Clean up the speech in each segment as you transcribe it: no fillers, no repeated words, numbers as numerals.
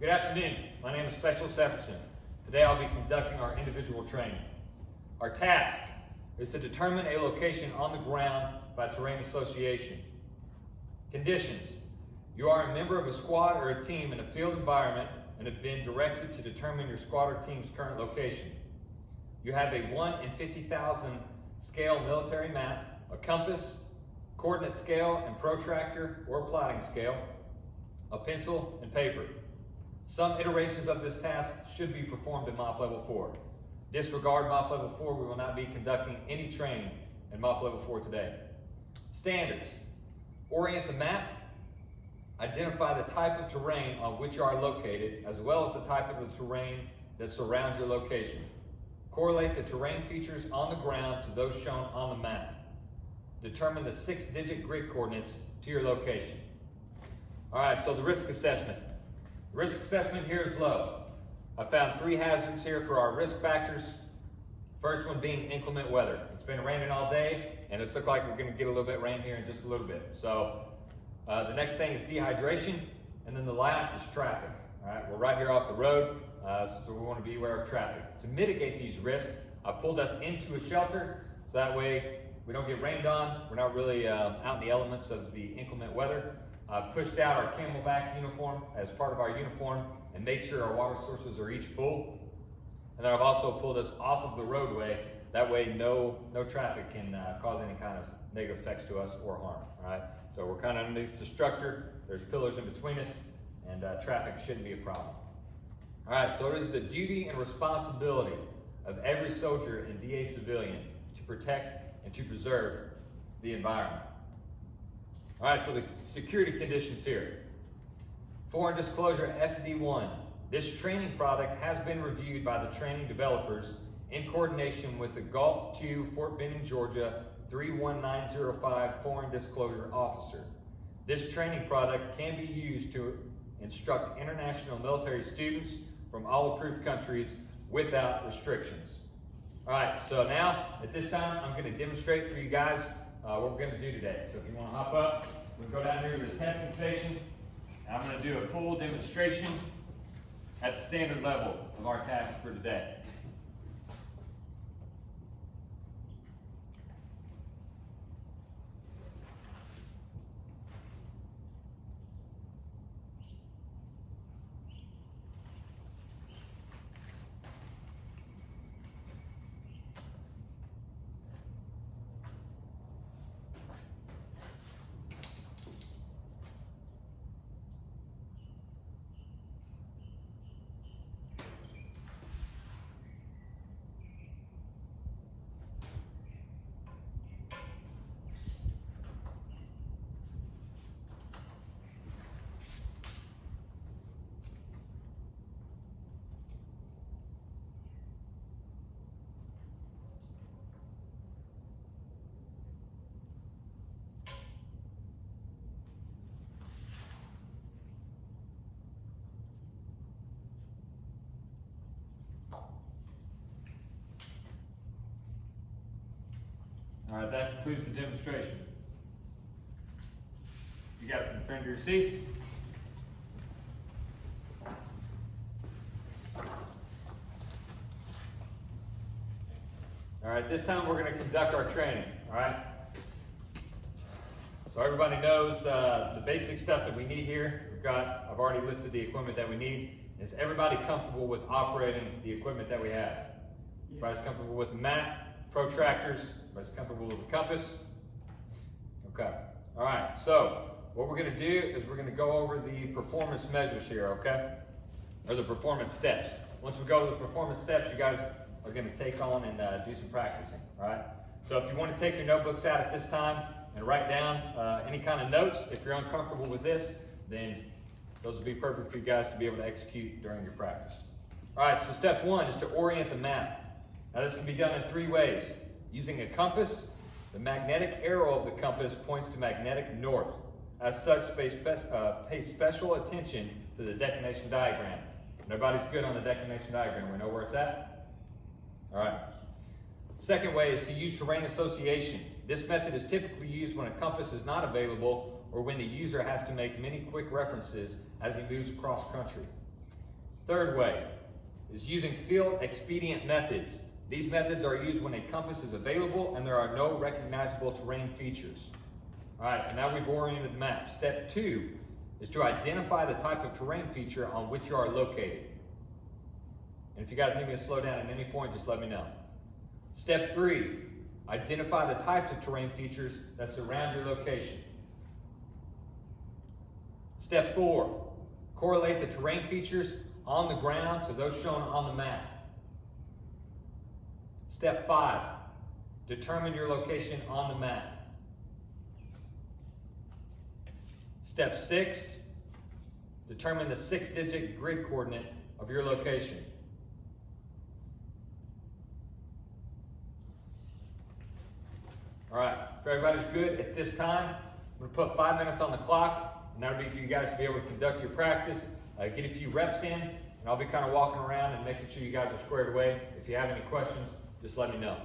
Good afternoon. My name is Specialist Epperson. Today I'll be conducting our individual training. Our task is to determine a location on the ground by terrain association. Conditions. You are a member of a squad or a team in a field environment and have been directed to determine your squad or team's current location. You have a 1 in 50,000 scale military map, a compass, coordinate scale and protractor or plotting scale, a pencil and paper. Some iterations of this task should be performed in MOP Level 4. Disregard MOP Level 4, we will not be conducting any training in MOP Level 4 today. Standards. Orient the map, identify the type of terrain on which you are located, as well as the type of the terrain that surrounds your location. Correlate the terrain features on the ground to those shown on the map. Determine the 6-digit grid coordinates to your location. All right, so the risk assessment. The risk assessment here is low. I found 3 hazards here for our risk factors. First one being inclement weather. It's been raining all day, and it's looked like we're going to get a little bit of rain here in just a little bit. So the next thing is dehydration, and then the last is traffic. All right, we're right here off the road, so we want to be aware of traffic. To mitigate these risks, I pulled us into a shelter, so that way we don't get rained on. We're not really out in the elements of the inclement weather. Pushed out our camelback uniform as part of our uniform and made sure our water sources are each full. And then I've also pulled us off of the roadway. That way no traffic can cause any kind of negative effects to us or harm. All right? So we're kind of underneath the structure. There's pillars in between us, and traffic shouldn't be a problem. All right, so it is the duty and responsibility of every soldier and DA civilian to protect and to preserve the environment. All right, so the security conditions here. Foreign disclosure FD1. This training product has been reviewed by the training developers in coordination with the Gulf II, Fort Benning, Georgia 31905 Foreign Disclosure Officer. This training product can be used to instruct international military students from all approved countries without restrictions. All right, so now at this time, I'm going to demonstrate for you guys what we're going to do today. So if you want to hop up, we'll go down here to the testing station. And I'm going to do a full demonstration at the standard level of our task for today. All right, that concludes the demonstration. You guys can return to your seats. All right, this time we're going to conduct our training, all right? So everybody knows the basic stuff that we need here. I've already listed the equipment that we need. Is everybody comfortable with operating the equipment that we have? Everybody's comfortable with the map, protractors, everybody's comfortable with the compass? Okay, all right, so what we're going to do is we're going to go over the performance measures here, okay? Or the performance steps. Once we go over the performance steps, you guys are going to take on and do some practicing, all right? So if you want to take your notebooks out at this time and write down any kind of notes, if you're uncomfortable with this, then those will be perfect for you guys to be able to execute during your practice. All right, so step 1 is to orient the map. Now this can be done in 3 ways. Using a compass, the magnetic arrow of the compass points to magnetic north. As such, pay special attention to the declination diagram. Everybody's good on the declination diagram. We know where it's at? All right. Second way is to use terrain association. This method is typically used when a compass is not available or when the user has to make many quick references as he moves across country. Third way is using field expedient methods. These methods are used when a compass is available and there are no recognizable terrain features. All right, so now we've oriented the map. Step 2 is to identify the type of terrain feature on which you are located. And if you guys need me to slow down at any point, just let me know. Step 3, identify the types of terrain features that surround your location. Step 4, correlate the terrain features on the ground to those shown on the map. Step 5, determine your location on the map. Step 6, determine the 6-digit grid coordinate of your location. All right, if everybody's good at this time, I'm gonna put 5 minutes on the clock, and that'll be for you guys to be able to conduct your practice, get a few reps in, and I'll be kind of walking around and making sure you guys are squared away. If you have any questions, just let me know.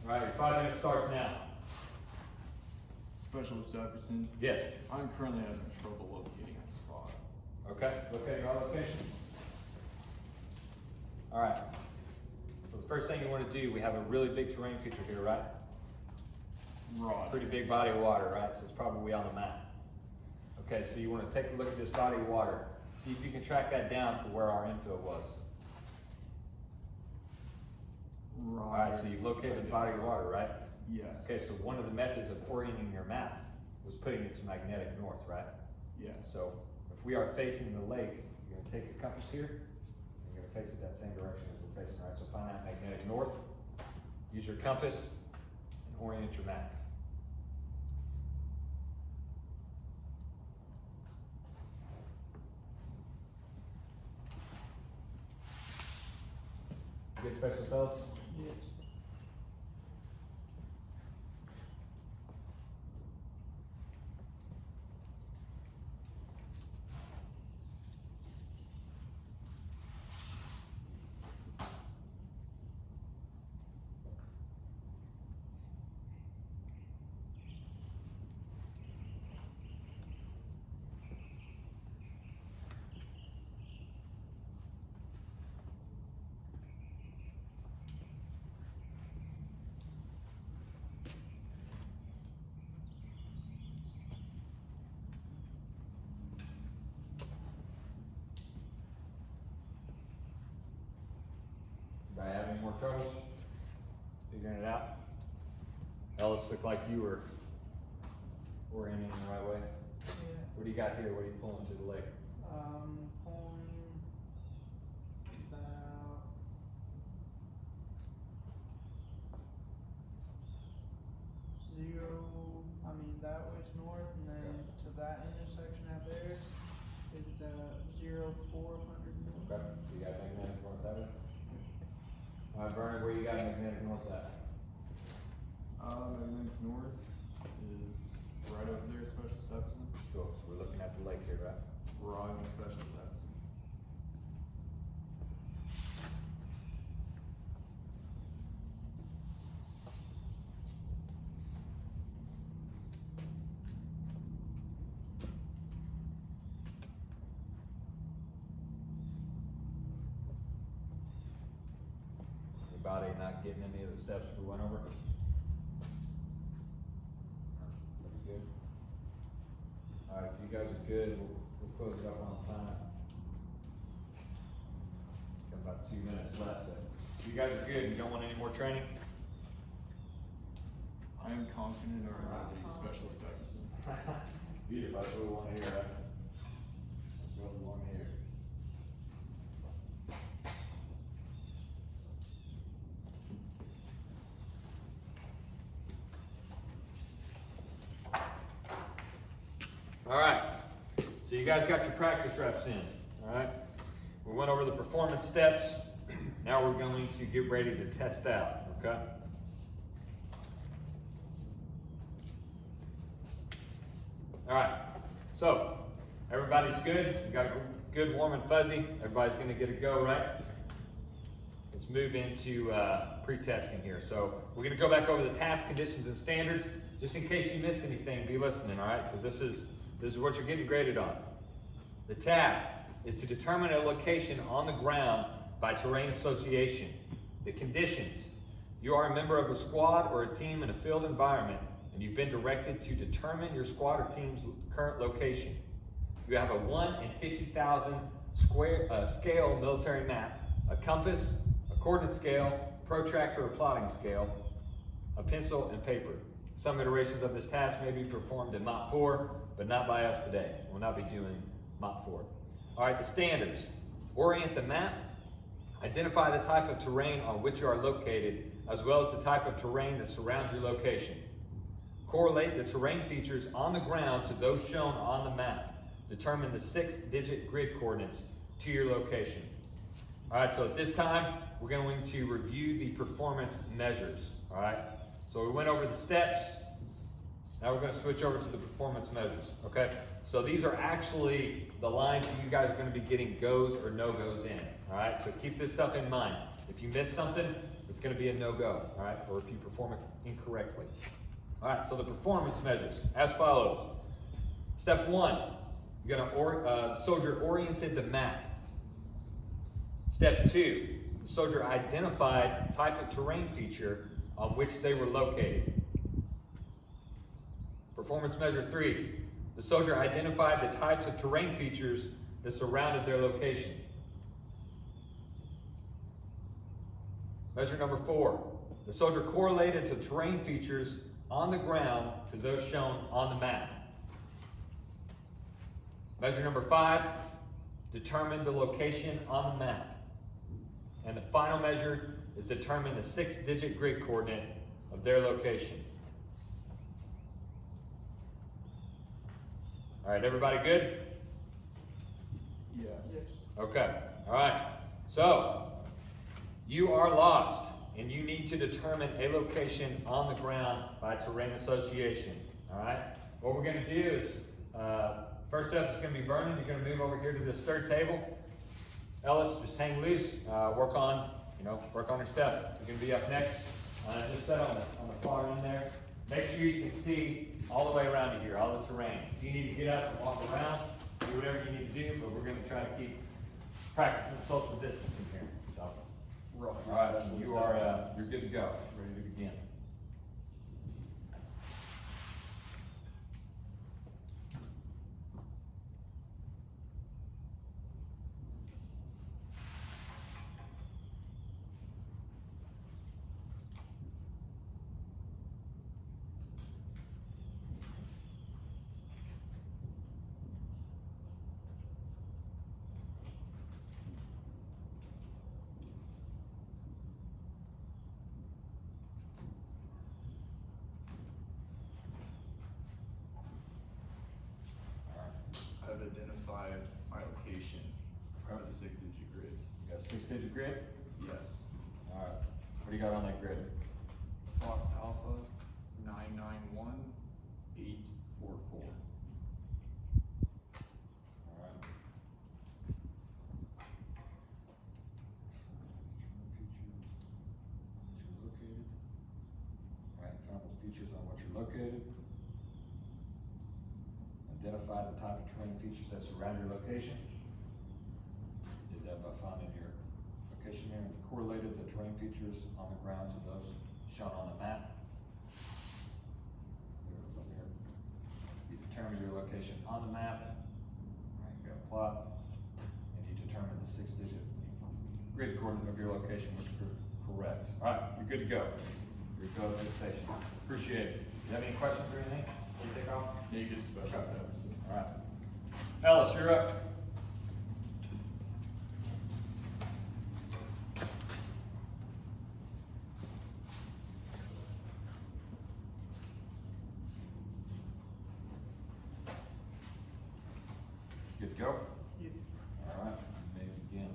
All right, your 5 minutes starts now. Specialist Epperson. Yes. I'm currently having trouble locating a spot. Okay, locating our location. All right. So the first thing you want to do, we have a really big terrain feature here, right? Right. Pretty big body of water, right? So it's probably on the map. Okay, so you want to take a look at this body of water. See if you can track that down for where our infill was. Right. All right, so you've located the body of water, right? Yes. Okay, so one of the methods of orienting your map was putting it to magnetic north, right? Yes. So if we are facing the lake, you're going to take your compass here, and you're going to face it that same direction as we're facing, right? So find that magnetic north, use your compass, and orient your map. Good special cells? Yes. Anybody have any more troubles figuring it out? Ellis, looked like you were orienting the right way. Yeah, What do you got here? What are you pulling to the lake? pulling about that way's north, and then to that intersection out there is 0400 north. Okay, so you got magnetic north that way? Alright, Vernon, where you got magnetic north at? Magnetic north is right over there, Specialist Epperson. Cool, so we're looking at the lake here, right? Right with Specialist Epperson. Anybody not getting any of the steps we went over? Good. Alright, if you guys are good, we'll close it up on time. Got about 2 minutes left, but if you guys are good, you don't want any more training? I am confident in our abilities, Specialist Epperson. Beautiful, that's what we want to hear, right? That's what we want to hear. All right, so you guys got your practice reps in, all right? We went over the performance steps. Now we're going to get ready to test out, okay? All right, so everybody's good. We got a good, warm and fuzzy. Everybody's gonna get a go, right? Let's move into pre-testing here. So we're gonna go back over the task conditions and standards. Just in case you missed anything, be listening, all right? Because this is what you're getting graded on. The task is to determine a location on the ground by terrain association. The conditions: you are a member of a squad or a team in a field environment, and you've been directed to determine your squad or team's current location. You have a 1 in 50,000 scale military map, a compass, a coordinate scale, protractor or plotting scale, a pencil, and paper. Some iterations of this task may be performed in Mach 4, but not by us today. We'll not be doing Mach 4. All right, the standards: orient the map, identify the type of terrain on which you are located, as well as the type of terrain that surrounds your location. Correlate the terrain features on the ground to those shown on the map. Determine the 6-digit grid coordinates to your location. All right, so at this time, we're going to review the performance measures. All right, so we went over the steps. Now we're going to switch over to the performance measures. Okay, so these are actually the lines that you guys are going to be getting goes or no-goes in. All right, so keep this stuff in mind. If you miss something, it's going to be a no-go. All right, or if you perform it incorrectly. All right, so the performance measures as follows. Step 1, you're going to soldier oriented the map. Step 2, the soldier identified type of terrain feature on which they were located. Performance measure 3, the soldier identified the types of terrain features that surrounded their location. Measure number 4, the soldier correlated the terrain features on the ground to those shown on the map. Measure number 5, determine the location on the map. And the final measure is determine the 6-digit grid coordinate of their location. All right, everybody good? Yes. Okay, all right. So, you are lost, and you need to determine a location on the ground by terrain association. All right? What we're going to do is, first up is going to be Vernon. You're going to move over here to this third table. Ellis, just hang loose. Work on your stuff. You're going to be up next. Just set on the far end there. Make sure you can see all the way around you here, all the terrain. If you need to get up and walk around, do whatever you need to do, but we're going to try to keep practicing social distancing here. So, all right, you're good to go. Ready to begin. I've identified my location for the 6-digit grid. You got a 6-digit grid? Yes. All right. What do you got on that grid? Fox Alpha 991844. All right. All right, found those features on which you're located. Identify the type of terrain features that surround your location. Did that by finding your location there, and correlated the terrain features on the ground to those shown on the map. You determine your location on the map. All right, you got a plot, and you determine the 6-digit grid coordinate of your location was correct. All right, you're good to go. You're good to the station. Appreciate it. Do you have any questions or anything? Before you take off? Yeah, you get special steps. All right. Ellis, you're up. Good to go? Yep. All right, you may begin.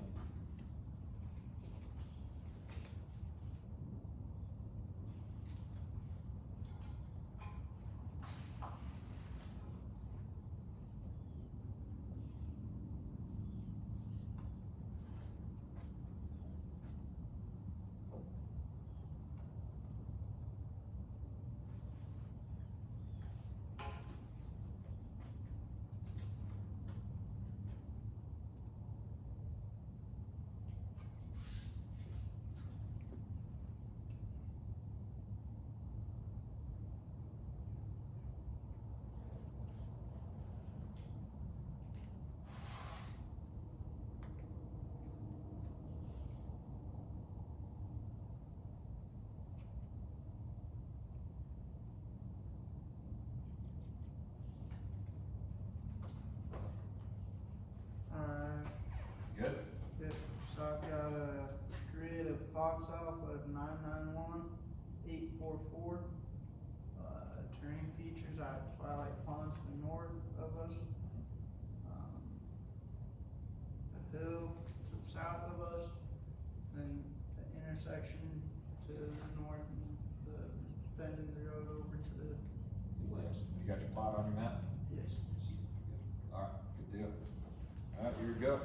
here you go.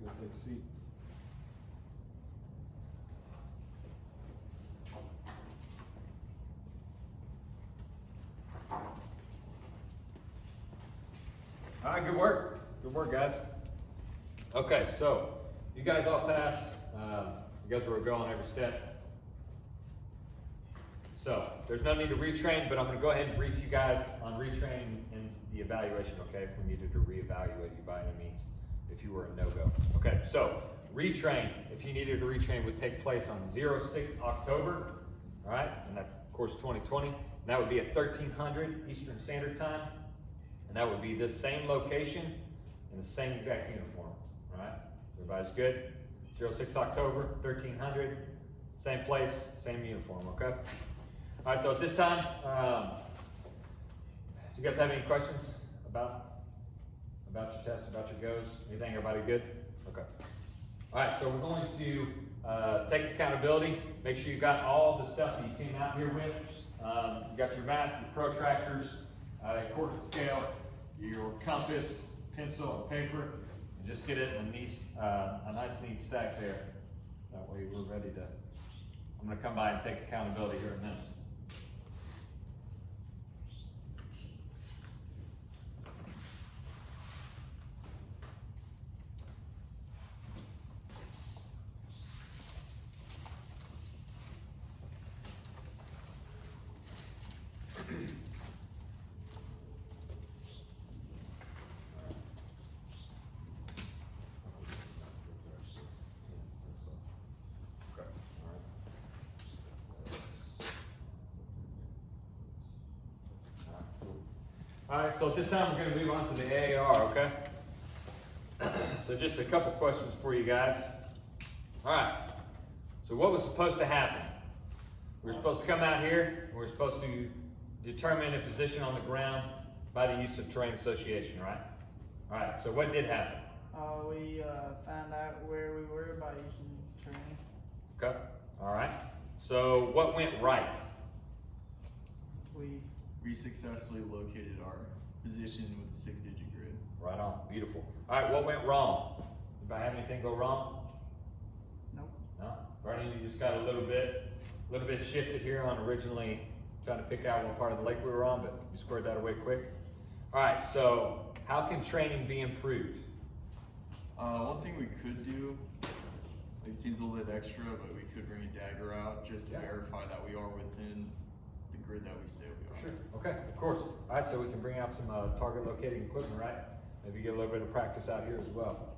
Go take a seat. All right, good work. Good work, guys. Okay, so you guys all passed. You guys were going every step. So there's no need to retrain, but I'm going to go ahead and brief you guys on retraining and the evaluation, okay, if we needed to reevaluate you by any means, if you were a no-go. Okay, so retrain, if you needed to retrain, would take place on 06 October, all right, and that's, of course, 2020. And that would be at 1300 Eastern Standard Time, and that would be this same location in the same exact uniform, all right? Everybody's good? 06 October, 1300, same place, same uniform, okay? All right, so at this time, do you guys have any questions about your test, about your goes? Anything, everybody good? Okay. All right, so we're going to take accountability. Make sure you got all the stuff that you came out here with. You got your map, your protractors, coordinate scale, your compass, pencil, and paper. And just get it in a nice neat stack there. That way we're ready to, I'm gonna come by and take accountability here in a minute. All right, so at this time we're going to move on to the AAR, okay? So just a couple questions for you guys. All right, so what was supposed to happen? We were supposed to come out here, and we were supposed to determine a position on the ground by the use of terrain association, right? All right, so what did happen? We found out where we were by using terrain. Okay, all right. So what went right? We successfully located our position with the 6-digit grid. Right on, beautiful. All right, what went wrong? Anybody have anything go wrong? Nope. No? Bernie, you just got a little bit shifted here on originally trying to pick out what part of the lake we were on, but you squared that away quick. All right, so how can training be improved? One thing we could do, it seems a little bit extra, but we could bring a dagger out just to verify that we are within the grid that we say we are. Sure. Okay, of course. All right, so we can bring out some target locating equipment, right? Maybe get a little bit of practice out here as well.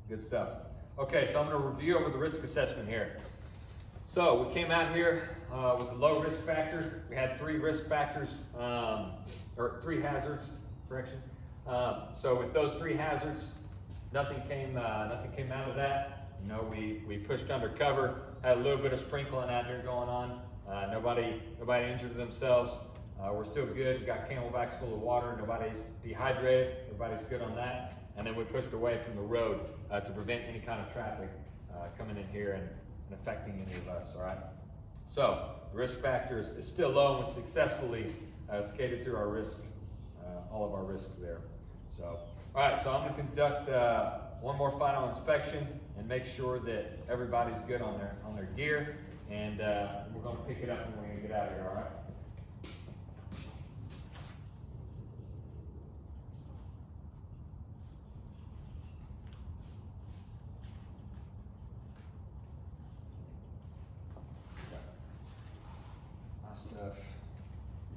Good stuff. Okay, so I'm going to review over the risk assessment here. So we came out here with a low risk factor. We had 3 risk factors, or 3 hazards, correction. So with those 3 hazards, nothing came out of that. You know, we pushed under cover, had a little bit of sprinkling out here going on. Nobody injured themselves. We're still good. We got camelbacks full of water. Nobody's dehydrated. Everybody's good on that. And then we pushed away from the road to prevent any kind of traffic coming in here and affecting any of us. All right. So the risk factor is still low, and we successfully skated through our risk, all of our risks there. So all right. So I'm going to conduct one more final inspection and make sure that everybody's good on their gear. And we're going to pick it up when we're going to get out of here. All right.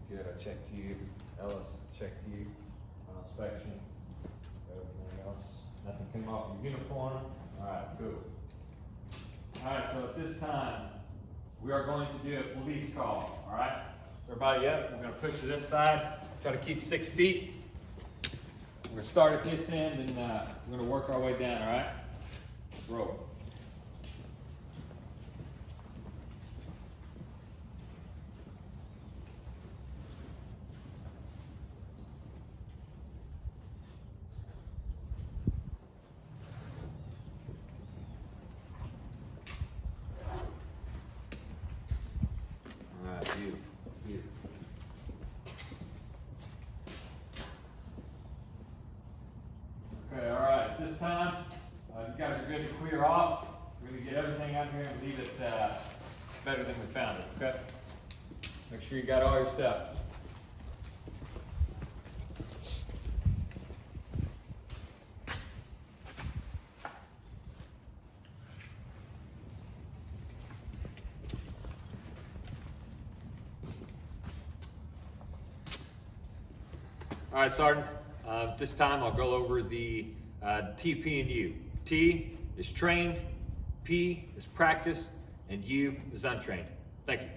Good, I checked you. Ellis, checked you. Inspection. Everything else. Nothing came off your uniform. Alright, cool. Alright, so at this time, we are going to do a police call. Alright? Everybody up? We're going to push to this side. Try to keep 6 feet. We're going to start at this end and we're going to work our way down, alright? Roll. Beautiful, beautiful. Okay, all right. At this time, you guys are good to clear off. We're gonna get everything out here and leave it better than we found it, okay? Make sure you got all your stuff. All right, Sergeant, this time I'll go over the T, P, and U. T is trained, P is practiced, and U is untrained. Thank you.